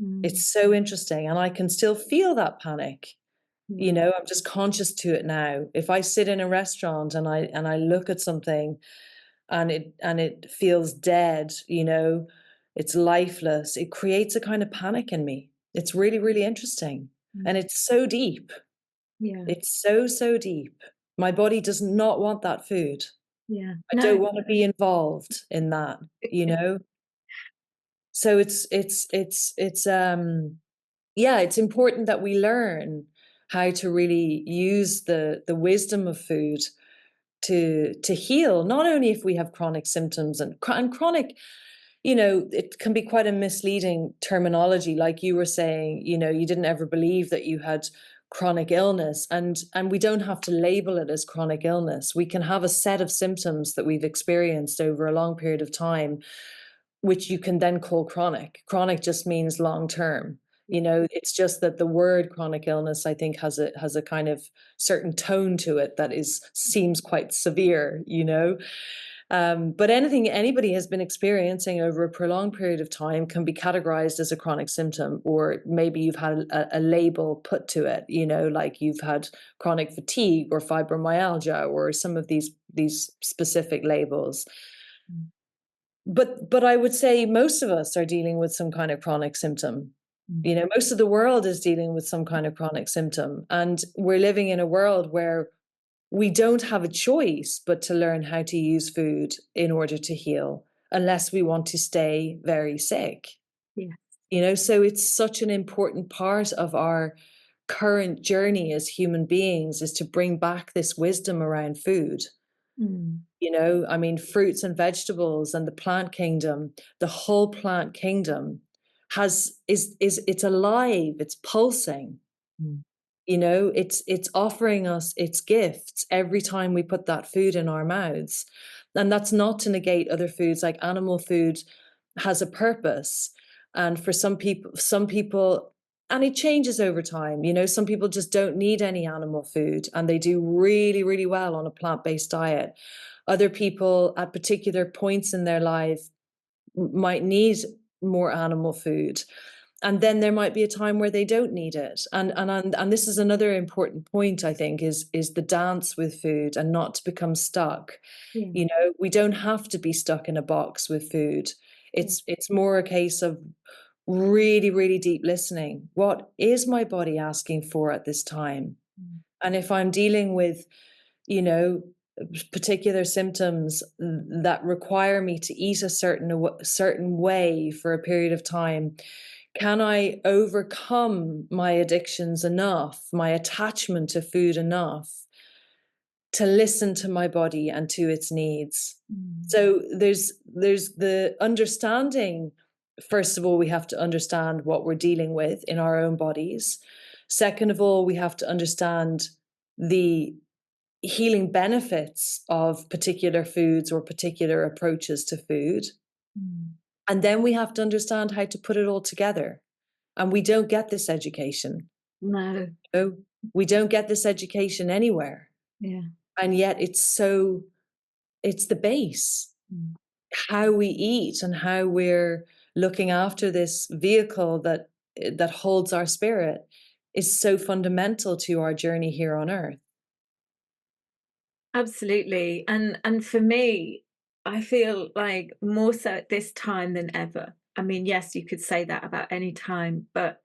Mm, It's so interesting, and I can still feel that panic. yeah. I'm just conscious to it now. If I sit in a restaurant and I look at something and it feels dead, it's lifeless, it creates a kind of panic in me. It's really, really interesting. And Mm. it's so deep. Yeah. It's so, so deep. My body does not want that food. Yeah. I No. don't want to be involved in that, you know? So it's yeah, it's important that we learn how to really use the wisdom of food to heal, not only if we have chronic symptoms and chronic, it can be quite a misleading terminology. Like you were saying, you didn't ever believe that you had chronic illness, and we don't have to label it as chronic illness. We can have a set of symptoms that we've experienced over a long period of time, which you can then call chronic. Chronic just means long term. It's just that the word chronic illness, I think, has a kind of certain tone to it that seems quite severe. But anything anybody has been experiencing over a prolonged period of time can be categorized as a chronic symptom, or maybe you've had a label put to it, like you've had chronic fatigue or fibromyalgia or some of these specific labels. Mm. But I would say most of us are dealing with some kind of chronic symptom. Mm. Most of the world is dealing with some kind of chronic symptom. And we're living in a world where we don't have a choice but to learn how to use food in order to heal, unless we want to stay very sick. Yeah. So it's such an important part of our current journey as human beings, is to bring back this wisdom around food. Mm. I mean, fruits and vegetables and the plant kingdom, the whole plant kingdom it's alive, it's pulsing. Mm. It's offering us its gifts every time we put that food in our mouths. And that's not to negate other foods. Like animal food has a purpose. And for some people, and it changes over time. Some people just don't need any animal food and they do really, really well on a plant-based diet. Other people at particular points in their life might need more animal food, and then there might be a time where they don't need it. And this is another important point, I think, is the dance with food and not to become stuck. Yeah. We don't have to be stuck in a box with food. Yeah. It's more a case of really, really deep listening. What is my body asking for at this time? Mm. And if I'm dealing with, you know, particular symptoms that require me to eat a certain way for a period of time, can I overcome my addictions enough, my attachment to food enough to listen to my body and to its needs? Mm. So there's the understanding. First of all, we have to understand what we're dealing with in our own bodies. Second of all, we have to understand the healing benefits of particular foods or particular approaches to food. Mm. And then we have to understand how to put it all together. And we don't get this education. No. You we don't get this education anywhere. Yeah. And yet it's the base. Mm. How we eat and how we're looking after this vehicle that holds our spirit is so fundamental to our journey here on earth. Absolutely. And for me, I feel like more so at this time than ever. I mean, yes, you could say that about any time, but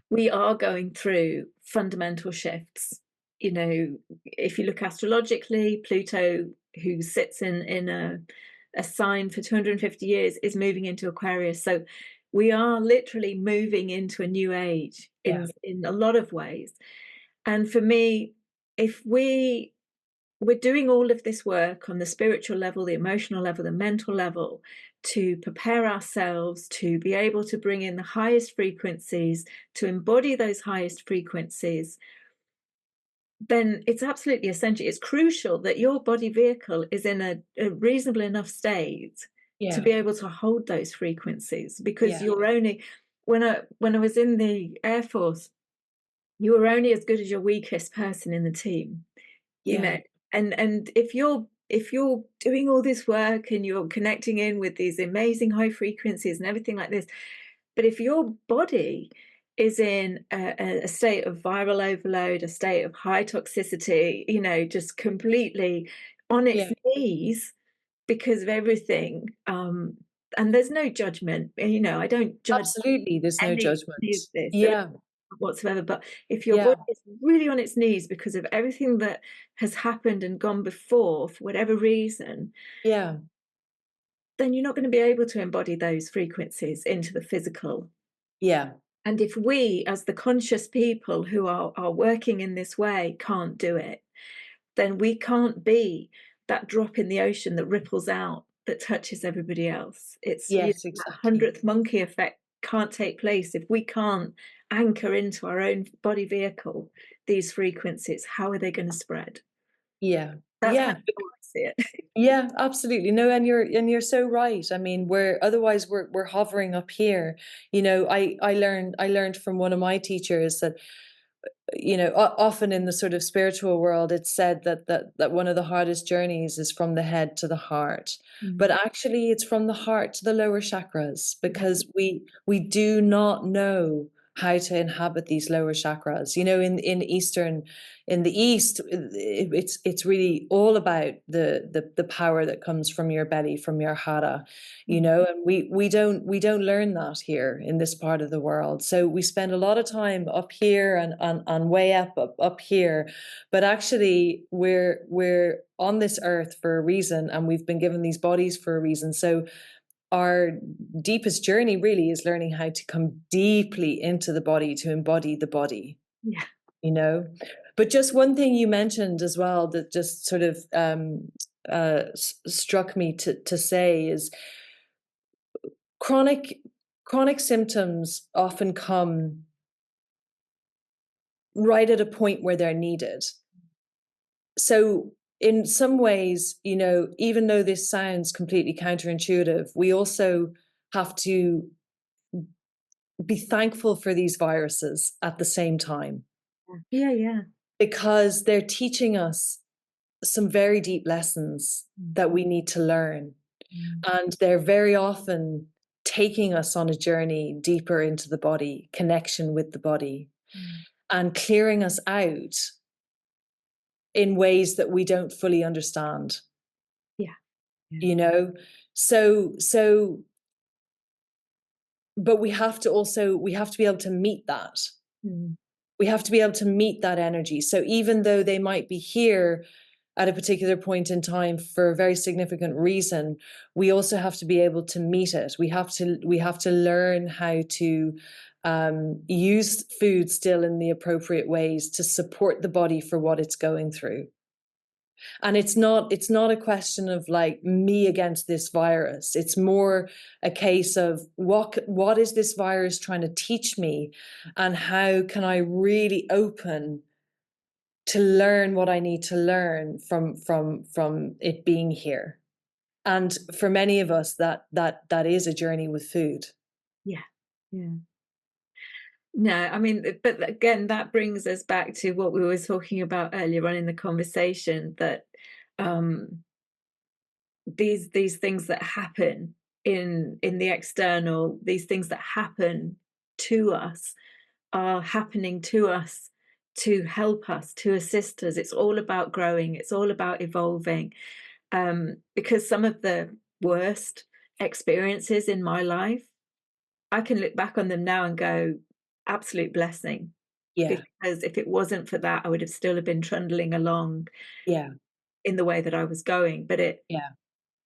we are going through fundamental shifts. If you look astrologically, Pluto, who sits in a sign for 250 years, is moving into Aquarius. So we are literally moving into a new age Yeah. in a lot of ways. And for me, if we're doing all of this work on the spiritual level, the emotional level, the mental level, to prepare ourselves to be able to bring in the highest frequencies, to embody those highest frequencies, then it's absolutely essential. It's crucial that your body vehicle is in a reasonable enough state to Yeah. be able to hold those frequencies, because Yeah. you're only, when I was in the Air Force, you were only as good as your weakest person in the team. you Yeah. know and if you're doing all this work and you're connecting in with these amazing high frequencies and everything like this, but if your body is in a state of viral overload, a state of high toxicity, just completely on its Yeah. knees because of everything, and there's no judgment, I don't judge Absolutely, there's no any judgment. of this. There Yeah, isn't whatsoever, but if your yeah, body is really on its knees because of everything that has happened and gone before for whatever reason, yeah, then you're not gonna be able to embody those frequencies into the physical. yeah, And if we, as the conscious people who are working in this way, can't do it, then we can't be that drop in the ocean that ripples out, that touches everybody else. yes, That exactly. 100th monkey effect can't take place if we can't anchor into our own body vehicle these frequencies. How are they going to spread? Yeah, That's kind yeah. of how I see it. Yeah, absolutely. No, and you're so right. I mean, we're hovering up here. I learned from one of my teachers that often in the sort of spiritual world, it's said that one of the hardest journeys is from the head to the heart. Mm. But actually, it's from the heart to the lower chakras Yeah, because we do not know how to inhabit these lower chakras. In the East, it's really all about the power that comes from your belly, from your hara, mm, and we don't learn that here in this part of the world. So we spend a lot of time up here and way up here, but actually we're on this earth for a reason, and we've been given these bodies for a reason. So our deepest journey really is learning how to come deeply into the body, to embody the body, yeah, you know. But just one thing you mentioned as well that just sort of struck me to say is chronic chronic symptoms often come right at a point where they're needed. So in some ways, even though this sounds completely counterintuitive, we also have to be thankful for these viruses at the same time yeah, yeah. because they're teaching us some very deep lessons Mm, that we need to learn. mm, And they're very often taking us on a journey deeper into the body, connection with the body, mm. and clearing us out in ways that we don't fully understand, Yeah, yeah. you know? So, but we have to be able to meet that. Mm, We have to be able to meet that energy. So even though they might be here at a particular point in time for a very significant reason, we also have to be able to meet it. We have to learn how to use food still in the appropriate ways to support the body for what it's going through. And it's not a question of like me against this virus. It's more a case of what is this virus trying to teach me, and how can I really open to learn what I need to learn from it being here. And for many of us, that is a journey with food. yeah, yeah. No, I mean, but again, that brings us back to what we were talking about earlier on in the conversation, that um, these things that happen in the external, these things that happen to us are happening to us to help us, to assist us. It's all about growing. It's all about evolving. Because some of the worst experiences in my life, I can look back on them now and go, absolute blessing. Yeah, Because if it wasn't for that, I would have still have been trundling along yeah, in the way that I was going. But yeah,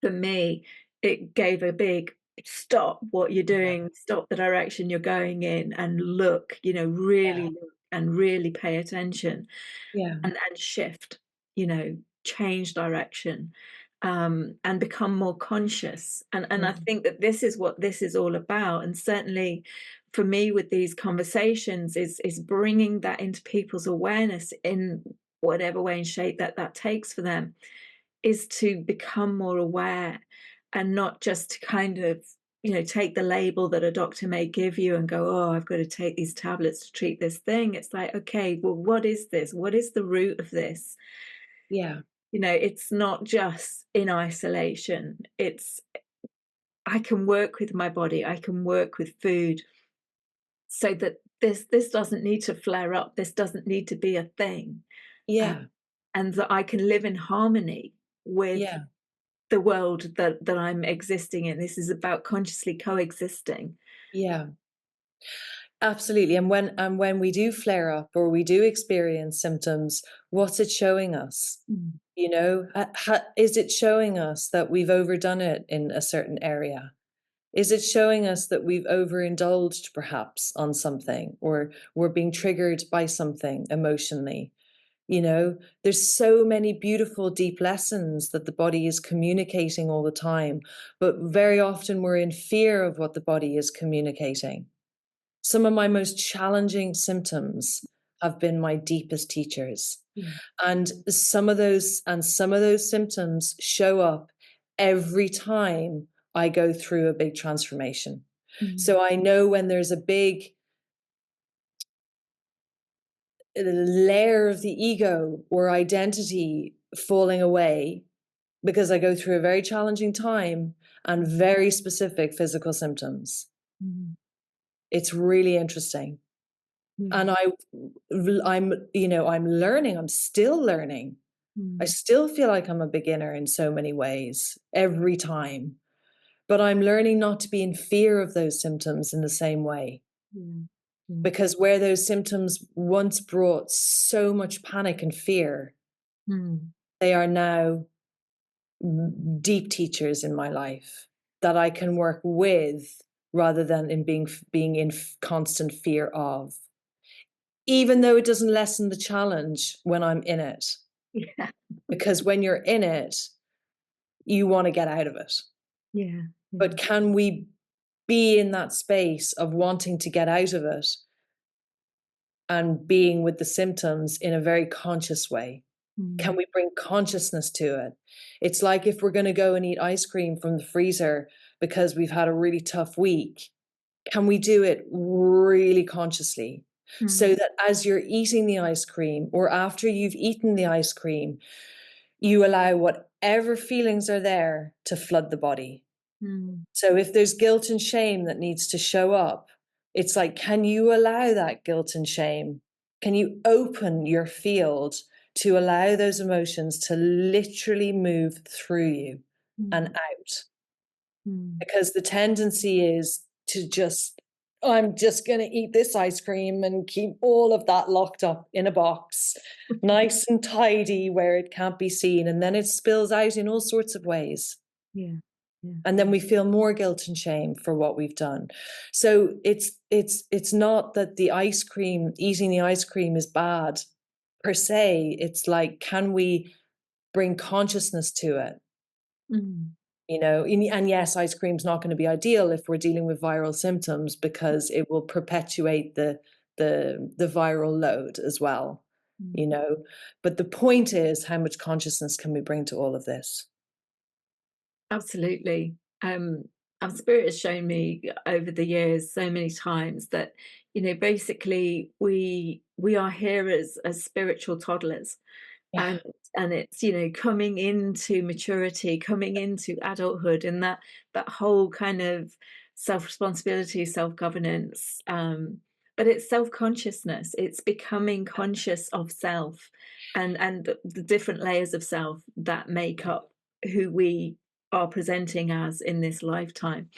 for me, it gave a big stop what you're yeah, doing, stop the direction you're going in, and look, yeah, really look and really pay attention, yeah. and shift, change direction, and become more conscious. And I Mm. think that this is what this is all about. And certainly for me with these conversations is bringing that into people's awareness in whatever way and shape that takes for them, is to become more aware, and not just to kind of take the label that a doctor may give you and go, oh, I've got to take these tablets to treat this thing. It's like, okay, well, what is this? What is the root of this? Yeah, It's not just in isolation. It's, I can work with my body, I can work with food, so that this doesn't need to flare up, this doesn't need to be a thing, uh, yeah, and that I can live in harmony with yeah, the world that I'm existing in. This is about consciously coexisting. Yeah. Absolutely. And when we do flare up or we do experience symptoms, what's it showing us? Mm, Is it showing us that we've overdone it in a certain area? Is it showing us that we've overindulged perhaps on something, or we're being triggered by something emotionally? There's so many beautiful, deep lessons that the body is communicating all the time, but very often we're in fear of what the body is communicating. Some of my most challenging symptoms have been my deepest teachers. yeah. And some of those symptoms show up every time I go through a big transformation. Mm, So I know when there's a big layer of the ego or identity falling away because I go through a very challenging time and very specific physical symptoms. mm, It's really interesting. yeah. And I'm learning, I'm still learning. I Mm, still feel like I'm a beginner in so many ways every time, but I'm learning not to be in fear of those symptoms in the same way. yeah. Yeah. Because where those symptoms once brought so much panic and fear, Mm, they are now deep teachers in my life that I can work with rather than in being in constant fear of. Even though it doesn't lessen the challenge when I'm in it, yeah. because when you're in it, you want to get out of it. Yeah. Yeah. But can we be in that space of wanting to get out of it and being with the symptoms in a very conscious way? Can Mm, we bring consciousness to it? It's like if we're going to go and eat ice cream from the freezer because we've had a really tough week, can we do it really consciously? So mm, that as you're eating the ice cream or after you've eaten the ice cream, you allow whatever feelings are there to flood the body. mm, So if there's guilt and shame that needs to show up, it's like, can you allow that guilt and shame? Can you open your field to allow those emotions to literally move through you and mm, out? mm. Because the tendency is to just, I'm just going to eat this ice cream and keep all of that locked up in a box, nice and tidy where it can't be seen. And then it spills out in all sorts of ways. Yeah. Yeah. And then we feel more guilt and shame for what we've done. So it's not that eating the ice cream is bad per se. It's like, can we bring consciousness to it? Mm, And yes, ice cream's not going to be ideal if we're dealing with viral symptoms because it will perpetuate the viral load as well, mm. you know. But the point is, how much consciousness can we bring to all of this? Absolutely. Our spirit has shown me over the years so many times that, basically we are here as spiritual toddlers, Yeah. and it's, coming into maturity, coming into adulthood, and that whole kind of self-responsibility, self-governance, but it's self-consciousness. It's becoming conscious of self, and the different layers of self that make up who we are presenting as in this lifetime.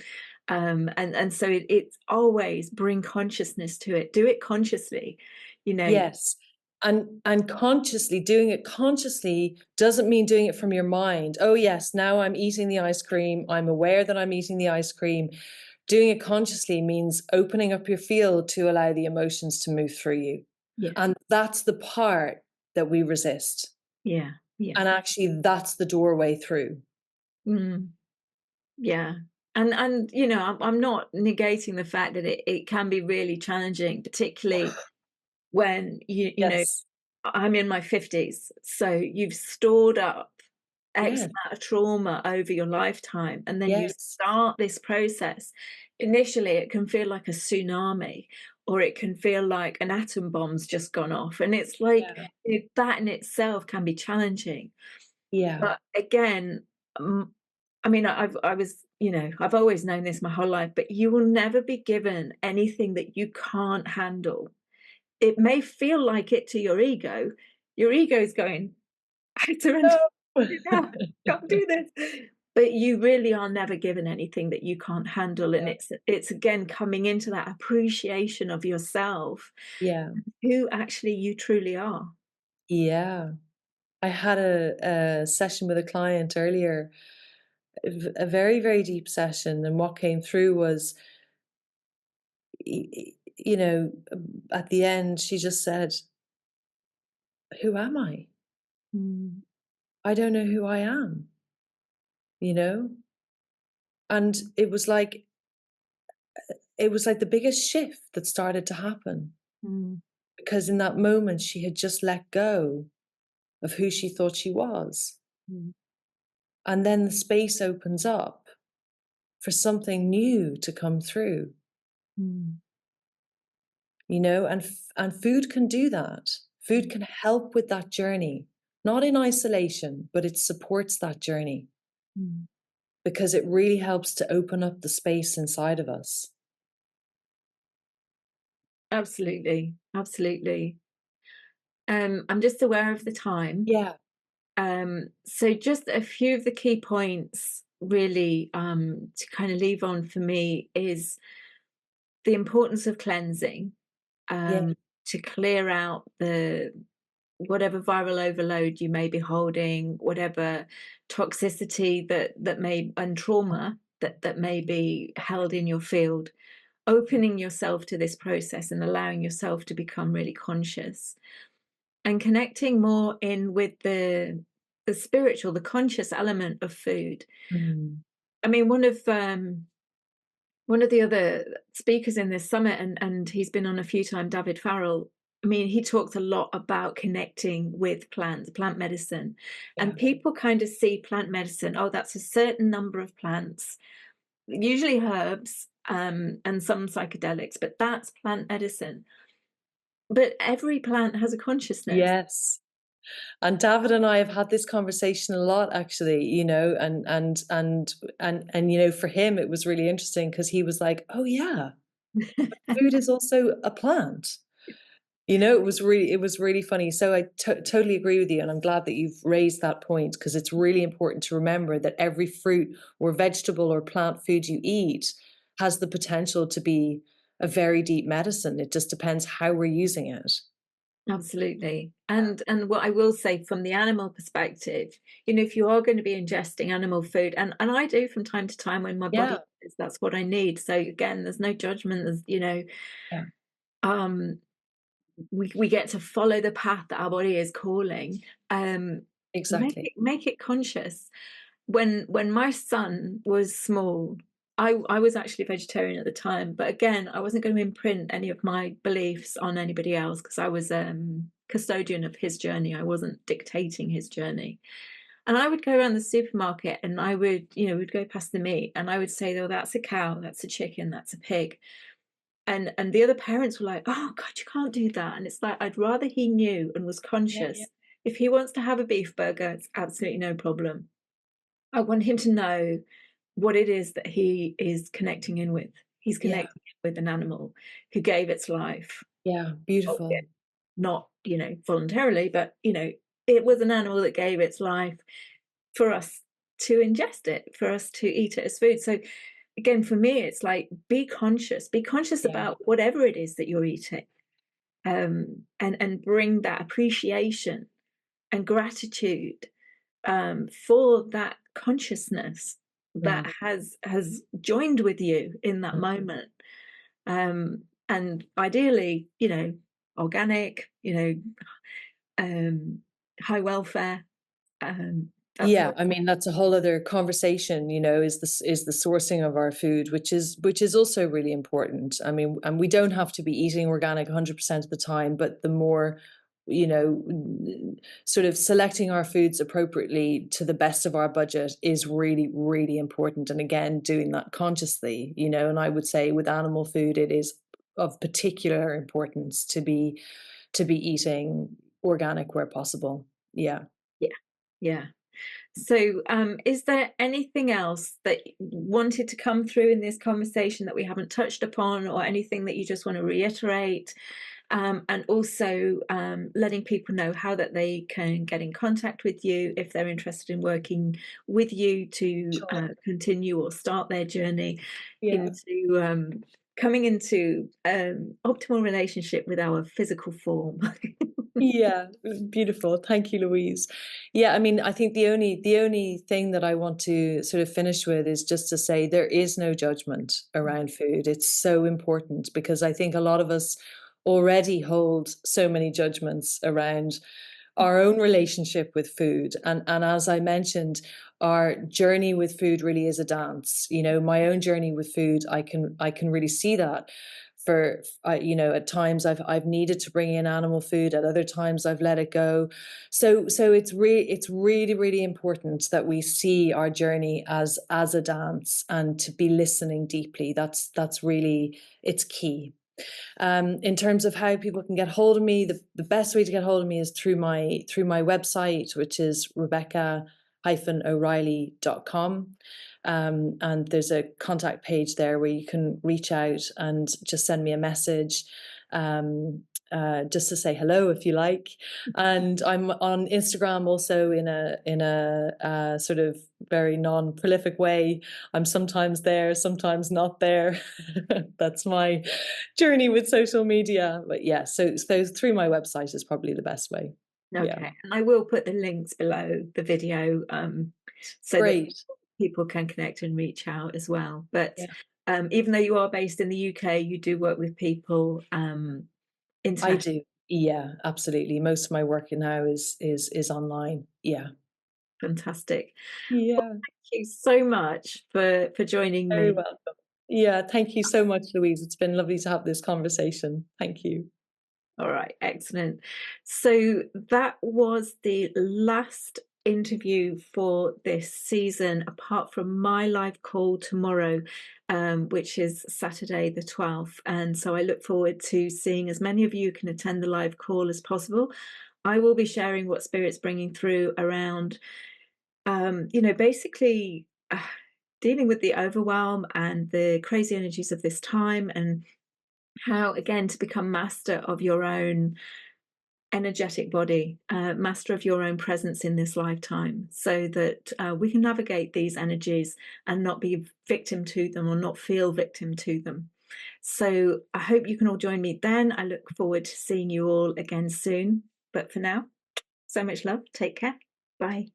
And so it's always bring consciousness to it, do it consciously, you know. Yes. And consciously doing it consciously doesn't mean doing it from your mind. Oh yes, now I'm eating the ice cream. I'm aware that I'm eating the ice cream. Doing it consciously means opening up your field to allow the emotions to move through you. Yeah. And that's the part that we resist. Yeah. Yeah. And actually that's the doorway through. Mm, yeah. And I'm not negating the fact that it can be really challenging, particularly when Yes. I'm in my 50s, so you've stored up X Yeah. amount of trauma over your lifetime, and then you Yes. start this process. Initially, it can feel like a tsunami, or it can feel like an atom bomb's just gone off, and it's like Yeah. that in itself can be challenging. Yeah. But again, I mean, I've always known this my whole life, but you will never be given anything that you can't handle. It may feel like it to your ego. Your ego is going, "I surrender No. to you now. Can't do this." but you really are never given anything that you can't handle, and Yeah. it's again coming into that appreciation of yourself, Yeah. who actually you truly are. Yeah. I had a session with a client earlier, a very, very deep session, and what came through was, at the end, she just said, "Who am I? Mm, I don't know who I am," you know? And it was like the biggest shift that started to happen, mm, because in that moment, she had just let go of who she thought she was. mm, And then the space opens up for something new to come through, mm, and food can do that. Food can help with that journey, not in isolation, but it supports that journey mm. because it really helps to open up the space inside of us. Absolutely, absolutely. I'm just aware of the time. Yeah, So just a few of the key points really to kind of leave on for me is the importance of cleansing, yeah, to clear out the whatever viral overload you may be holding, whatever toxicity that may and trauma that may be held in your field, opening yourself to this process and allowing yourself to become really conscious and connecting more in with the spiritual, the conscious element of food. mm, I mean, one of the other speakers in this summit, and he's been on a few times, David Farrell. I mean, he talks a lot about connecting with plants, plant medicine, yeah, and people kind of see plant medicine. Oh, that's a certain number of plants, usually herbs, and some psychedelics, but that's plant medicine. But every plant has a consciousness. yes. And David and I have had this conversation a lot, actually, and for him, it was really interesting because he was like, "Oh yeah, food is also a plant." It was really funny. So I totally agree with you, and I'm glad that you've raised that point because it's really important to remember that every fruit or vegetable or plant food you eat has the potential to be a very deep medicine. It just depends how we're using it. Absolutely. And what I will say from the animal perspective, if you are going to be ingesting animal food, and I do from time to time when my body Yeah, says that's what I need. So again, there's no judgment. yeah, Um, we get to follow the path that our body is calling. Um, make exactly. it make it conscious. When my son was small, I was actually vegetarian at the time, but again, I wasn't going to imprint any of my beliefs on anybody else because I was custodian of his journey. I wasn't dictating his journey. And I would go around the supermarket and I would, we'd go past the meat and I would say, oh, that's a cow, that's a chicken, that's a pig. And the other parents were like, oh God, you can't do that. And it's like, I'd rather he knew and was Yeah, yeah, conscious. If he wants to have a beef burger, it's absolutely no problem. I want him to know what it is that he is connecting in with. He's yeah, connecting with an animal who gave its life, yeah. Beautiful. albeit not, voluntarily, but, it was an animal that gave its life for us to ingest it, for us to eat it as food. So again, for me, it's like be conscious Yeah, about whatever it is that you're eating, and bring that appreciation and gratitude, for that consciousness mm, that has joined with you in that mm. moment. And ideally, organic, um, high welfare. Um, that's Yeah, I mean, that's a whole other conversation, is the sourcing of our food, which is also really important. I mean, and we don't have to be eating organic 100% of the time, but the more, sort of selecting our foods appropriately to the best of our budget is really, really important. And again, doing that consciously, and I would say with animal food, it is of particular importance to be eating organic where possible. Yeah. yeah, yeah. So, is there anything else that wanted to come through in this conversation that we haven't touched upon, or anything that you just want to reiterate? and also letting people know how that they can get in contact with you if they're interested in working with you to Sure. continue or start their journey Yeah. into coming into optimal relationship with our physical form. Yeah, beautiful. Thank you, Louise. Yeah, I mean, I think the only thing that I want to sort of finish with is just to say there is no judgment around food. It's so important because I think a lot of us already hold so many judgments around our own relationship with food. And as I mentioned, our journey with food really is a dance. You know, my own journey with food, I can really see that for you know, at times I've needed to bring in animal food, at other times I've let it go. So it's really important that we see our journey as a dance and to be listening deeply. That's really, it's key. In terms of how people can get hold of me, the best way to get hold of me is through my website, which is rebecca-o'reilly.com. And there's a contact page there where you can reach out and just send me a message. Just to say hello if you like. And I'm on Instagram also in a sort of very non-prolific way. I'm sometimes there, sometimes not there. That's my journey with social media. But yeah, so through my website is probably the best way. Yeah. Okay, and I will put the links below the video so that Great. people can connect and reach out as well. But Yeah. even though you are based in the UK, you do work with people I internationally. do. Yeah, absolutely. Most of my work now is online. Yeah. Fantastic. Well, Yeah. thank you so much for joining Very me. welcome. Yeah, thank you so much, Louise. It's been lovely to have this conversation. Thank you. All right, excellent. So that was the last interview for this season, apart from my live call tomorrow, which is Saturday the 12th. And so I look forward to seeing as many of you can attend the live call as possible. I will be sharing what Spirit's bringing through around, basically dealing with the overwhelm and the crazy energies of this time, and how, again, to become master of your own energetic body, master of your own presence in this lifetime, so that we can navigate these energies and not be victim to them or not feel victim to them. So I hope you can all join me then. I look forward to seeing you all again soon. But for now, so much love. Take care. Bye.